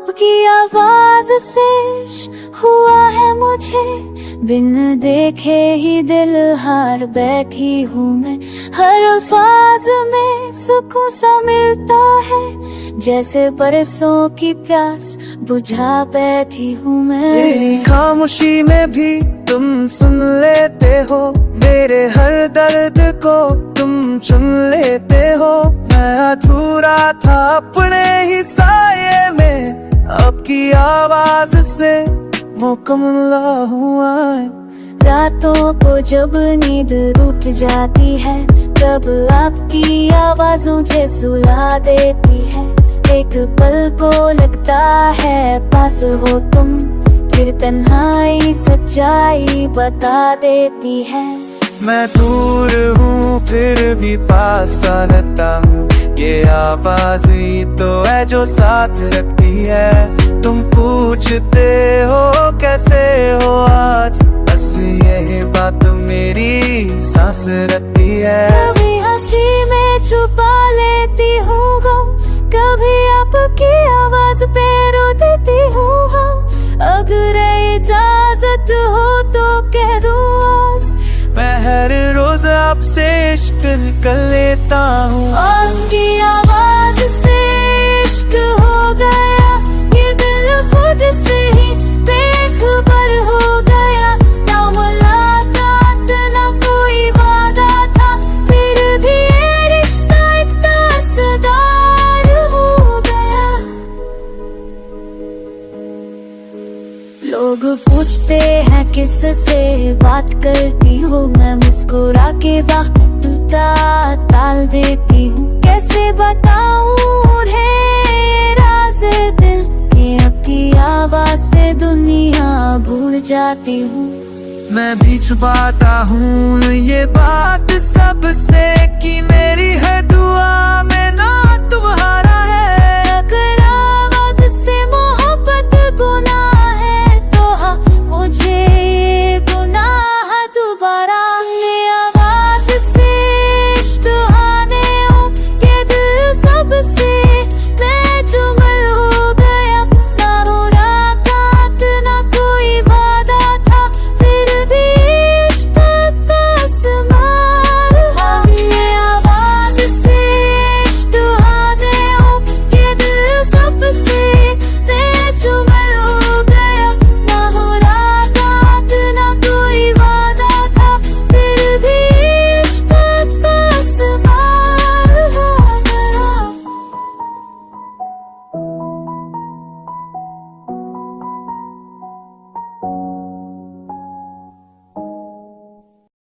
आपकी आवाज से हुआ है मुझे, बिन देखे ही दिल हार बैठी हूँ मैं। हर अल्फाज में सुकून सा मिलता है, जैसे बरसों की प्यास बुझा बैठी हूँ मैं। तेरी खामोशी में भी तुम सुन लेते हो, मेरे हर दर्द को तुम चुन लेते हो। मैं अधूरा था अपने ही साये में, आपकी आवाज से मुकम्मल हुआ है। रातों को जब नींद रूठ जाती है, तब आपकी आवाज मुझे सुला देती है। एक पल को लगता है पास हो तुम, फिर तन्हाई सच्चाई बता देती है। मैं दूर हूँ फिर भी पास रहता हूँ, ये आवाज ही तो है जो साथ रखती है। तुम पूछते हो कैसे हो आज, बस यही बात मेरी सांस रखती है। कभी हंसी में छुपा लेती हूँ गम, कभी आपकी आवाज पे रो देती हूँ हम। अगर इजाजत हो तो कह दूँ आज, मैं हर रोज आपसे इश्क कर लेता हूँ। आपकी आवाज से इश्क हो गया, ये दिल खुद से ही बेखबर हो गया। ना मुलाकात ना कोई वादा था, फिर भी ये रिश्ता इतना असरदार हो गया। लोग पूछते हैं किससे बात करती हूँ, मैं मुस्कुरा के बात टाल देती हूँ। कैसे बताऊँ उन्हें राज़ दिल कि आपकी आवाज से दुनिया भूल जाती हूँ। मैं भी छुपाता हूँ ये बात